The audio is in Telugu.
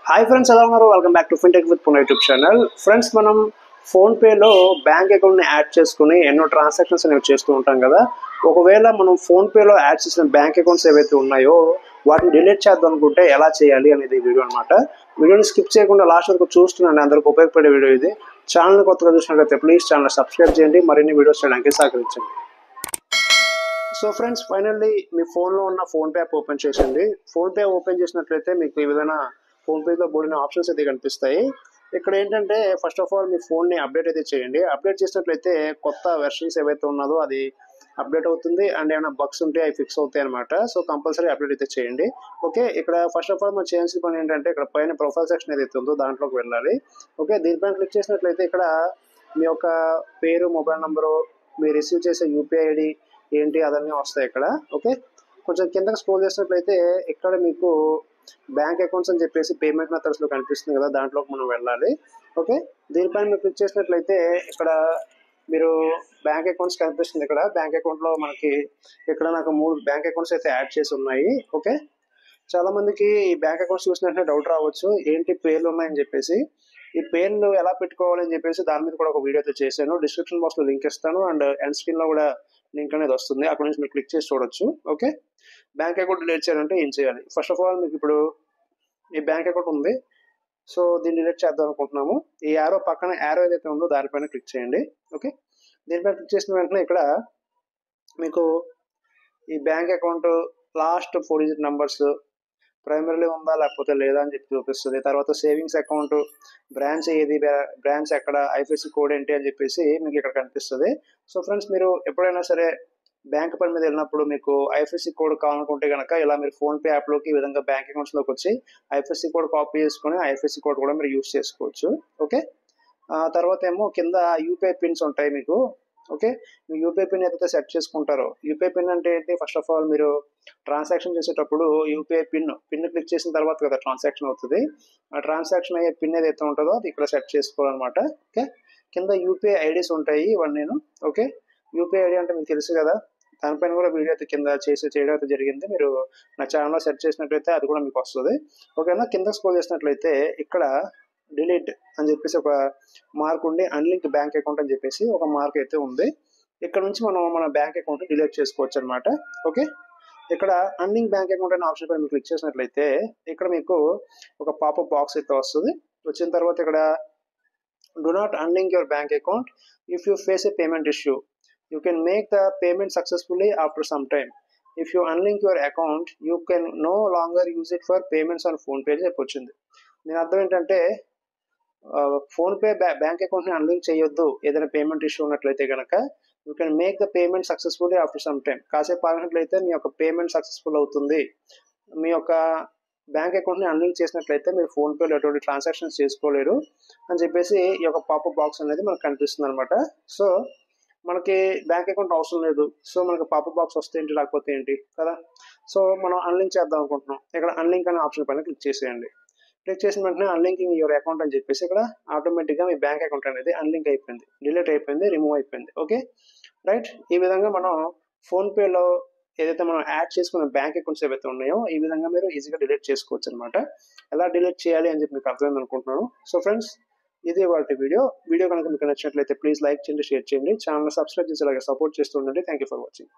హాయ్ ఫ్రెండ్స్, ఎలా ఉన్నారు? Welcome back to fintech with పునర్ యూట్యూబ్ ఛానల్. ఫ్రెండ్స్, మనం ఫోన్పేలో బ్యాంక్ అకౌంట్ని యాడ్ చేసుకుని ఎన్నో ట్రాన్సాక్షన్స్ అనేవి చేస్తూ ఉంటాం కదా. ఒకవేళ మనం ఫోన్పేలో యాడ్ చేసిన బ్యాంక్ అకౌంట్స్ ఏవైతే ఉన్నాయో వాటిని డిలీట్ చేద్దాం అనుకుంటే ఎలా చేయాలి అనేది వీడియో అనమాట. వీడియోని స్కిప్ చేయకుండా లాస్ట్ వరకు చూస్తున్నాను, అందరికి ఉపయోగపడే వీడియో ఇది. ఛానల్ కొత్తగా చూసినట్లయితే ప్లీజ్ ఛానల్ సబ్స్క్రైబ్ చేయండి, మరిన్ని వీడియోస్ చేయడానికి సహకరించండి. సో ఫ్రెండ్స్, ఫైనల్లీ మీ ఫోన్లో ఉన్న ఫోన్పే యాప్ ఓపెన్ చేసింది. ఫోన్పే ఓపెన్ చేసినట్లయితే మీకు ఈ విధంగా ఫోన్పేలో బోర్డిన ఆప్షన్స్ అయితే కనిపిస్తాయి. ఇక్కడ ఏంటంటే ఫస్ట్ ఆఫ్ ఆల్ మీ ఫోన్ని అప్డేట్ అయితే చేయండి. అప్డేట్ చేసినట్లయితే కొత్త వెర్షన్స్ ఏవైతే ఉన్నదో అది అప్డేట్ అవుతుంది, అండ్ ఏమైనా బగ్స్ ఉంటే అవి ఫిక్స్ అవుతాయి అనమాట. సో కంపల్సరీ అప్డేట్ అయితే చేయండి. ఓకే, ఇక్కడ ఫస్ట్ ఆఫ్ ఆల్ మనం చేయాల్సిన పని ఏంటంటే ఇక్కడ పైన ప్రొఫైల్ సెక్షన్ ఏదైతే ఉందో దాంట్లోకి వెళ్ళాలి. ఓకే, దీనిపైన క్లిక్ చేసినట్లయితే ఇక్కడ మీ యొక్క పేరు, మొబైల్ నెంబరు, మీరు రిసీవ్ చేసే యూపీఐ ఐడి ఏంటి అదన్నీ వస్తాయి ఇక్కడ. ఓకే, కొంచెం కిందకి స్క్రోల్ చేసినట్లయితే ఇక్కడ మీకు బ్యాంక్ అకౌంట్స్ అని చెప్పేసి పేమెంట్ మెథడ్స్లో కనిపిస్తుంది కదా, దాంట్లోకి మనం వెళ్ళాలి. ఓకే, దీనిపైన మీరు క్లిక్ చేసినట్లయితే ఇక్కడ మీరు బ్యాంక్ అకౌంట్స్ కనిపిస్తుంది. ఇక్కడ బ్యాంక్ అకౌంట్లో మనకి ఇక్కడ నాకు 3 బ్యాంక్ అకౌంట్స్ అయితే యాడ్ చేసి ఉన్నాయి. ఓకే, చాలా మందికి ఈ బ్యాంక్ అకౌంట్స్ చూసినట్టే డౌట్ రావచ్చు, ఏంటి పేర్లు ఉన్నాయని చెప్పేసి. ఈ పేర్లు ఎలా పెట్టుకోవాలని చెప్పేసి దాని మీద కూడా ఒక వీడియో అయితే చేశాను. డిస్క్రిప్షన్ బాక్స్లో లింక్ ఇస్తాను, అండ్ ఎండ్ స్క్రీన్లో కూడా లింక్ అనేది వస్తుంది, అక్కడ నుంచి మీరు క్లిక్ చేసి చూడొచ్చు. ఓకే, బ్యాంక్ అకౌంట్ డిలీట్ చేయాలంటే ఏం చేయాలి? ఫస్ట్ ఆఫ్ ఆల్ మీకు ఇప్పుడు ఈ బ్యాంక్ అకౌంట్ ఉంది, సో దీన్ని డిలీట్ చేద్దాం అనుకుంటున్నాము. ఈ యారో పక్కన యారో ఏదైతే ఉందో దానిపైన క్లిక్ చేయండి. ఓకే, దీనిపైన క్లిక్ చేసిన వెంటనే ఇక్కడ మీకు ఈ bank account last 4 digit numbers primarily ఉందా లేకపోతే లేదా అని చెప్పి చూపిస్తుంది. తర్వాత సేవింగ్స్ అకౌంట్, బ్రాంచ్ ఏది, బ్రాంచ్ ఎక్కడ, ఐఎఫ్ఎస్సి కోడ్ ఏంటి అని చెప్పేసి మీకు ఇక్కడ కనిపిస్తుంది. సో ఫ్రెండ్స్, మీరు ఎప్పుడైనా సరే బ్యాంక్ పని మీద వెళ్ళినప్పుడు మీకు ఐఎఫ్ఎస్సి కోడ్ కావాలనుకుంటే కనుక ఇలా మీరు ఫోన్పే యాప్లోకి ఈ విధంగా బ్యాంక్ అకౌంట్స్లోకి వచ్చి ఐఎఫ్ఎస్సి కోడ్ కాపీ చేసుకుని ఐఎఫ్ఎస్సి కోడ్ కూడా మీరు యూస్ చేసుకోవచ్చు. ఓకే, తర్వాత ఏమో కింద యూపీఐ పిన్స్ ఉంటాయి మీకు. ఓకే, మీ యూపీఐ పిన్ ఏదైతే సెట్ చేసుకుంటారో, యూపీఐ పిన్ అంటే ఏంటి? ఫస్ట్ ఆఫ్ ఆల్ మీరు ట్రాన్సాక్షన్ చేసేటప్పుడు యూపీఐ పిన్ క్లిక్ చేసిన తర్వాత కదా ట్రాన్సాక్షన్ అవుతుంది. ఆ ట్రాన్సాక్షన్ అయ్యే పిన్ ఏదైతే ఉంటుందో అది ఇక్కడ సెట్ చేసుకోవాలన్నమాట. ఓకే, కింద యూపీఐ ఐడీస్ ఉంటాయి ఇవన్నీ. ఓకే, యూపీఐ ఐడి అంటే మీకు తెలుసు కదా, దానిపైన కూడా వీడియో అయితే కింద చేయడం అయితే జరిగింది. మీరు నా ఛానల్లో సెర్చ్ చేసినట్లయితే అది కూడా మీకు వస్తుంది. ఓకేనా, కింద స్క్రోల్ చేసినట్లయితే ఇక్కడ డిలీట్ అని చెప్పేసి ఒక మార్క్ ఉండి అన్లింక్ బ్యాంక్ అకౌంట్ అని చెప్పేసి ఒక మార్క్ అయితే ఉంది. ఇక్కడ నుంచి మనం మన బ్యాంక్ అకౌంట్ డిలీట్ చేసుకోవచ్చు అనమాట. ఓకే, ఇక్కడ అన్లింక్ బ్యాంక్ అకౌంట్ అనే ఆప్షన్ పైన మీరు క్లిక్ చేసినట్లయితే ఇక్కడ మీకు ఒక పాపప్ బాక్స్ అయితే వస్తుంది. వచ్చిన తర్వాత ఇక్కడ do not unlink your bank account if you face a payment issue. You can make the payment successfully after some time. If you unlink your account, you can no longer use it for payments on PhonePe అని చెప్పి వచ్చింది. దీని అర్థం ఏంటంటే ఫోన్పే బ్యాంక్ అకౌంట్ని అన్లింక్ చేయొద్దు ఏదైనా పేమెంట్ ఇష్యూ ఉన్నట్లయితే కనుక. You can make the payment successfully after some time. కాసేపు ఆగినట్లయితే మీ యొక్క పేమెంట్ సక్సెస్ఫుల్ అవుతుంది. మీ యొక్క బ్యాంక్ అకౌంట్ని అన్లింక్ చేసినట్లయితే మీరు ఫోన్పేలో ఎటువంటి ట్రాన్సాక్షన్స్ చేసుకోలేరు అని చెప్పేసి ఈ యొక్క పాపప్ బాక్స్ అనేది మనకు కనిపిస్తుంది అనమాట. సో మనకి బ్యాంక్ అకౌంట్ అవసరం లేదు, సో మనకి పాపప్ బాక్స్ వస్తే ఏంటి రాకపోతే ఏంటి కదా. సో మనం అన్లింక్ చేద్దాం అనుకుంటున్నాం, ఇక్కడ అన్లింక్ అనే ఆప్షన్ పైన క్లిక్ చేసేయండి. క్లిక్ చేసిన వెంటనే అన్లింకింగ్ యువర్ అకౌంట్ అని చెప్పేసి ఇక్కడ ఆటోమేటిక్గా మీ బ్యాంక్ అకౌంట్ అనేది అన్లింక్ అయిపోయింది, డిలీట్ అయిపోయింది, రిమూవ్ అయిపోయింది. ఓకే రైట్, ఈ విధంగా మనం ఫోన్పేలో ఏదైతే మనం యాడ్ చేసుకున్న బ్యాంక్ అకౌంట్స్ ఏవైతే ఉన్నాయో ఈ విధంగా మీరు ఈజీగా డిలీట్ చేసుకోవచ్చు అనమాట. ఎలా డిలీట్ చేయాలి అని చెప్పి మీకు అర్థమైంది అనుకుంటున్నాను. సో ఫ్రెండ్స్, ఇది వాటి వీడియో కనుక మీకు నచ్చినట్లయితే ప్లీజ్ లైక్ చేయండి, షేర్ చేయండి, ఛానల్ సబ్స్క్రైబ్ చేసి అలాగే సపోర్ట్ చేస్తూ ఉండండి. Thank you for watching.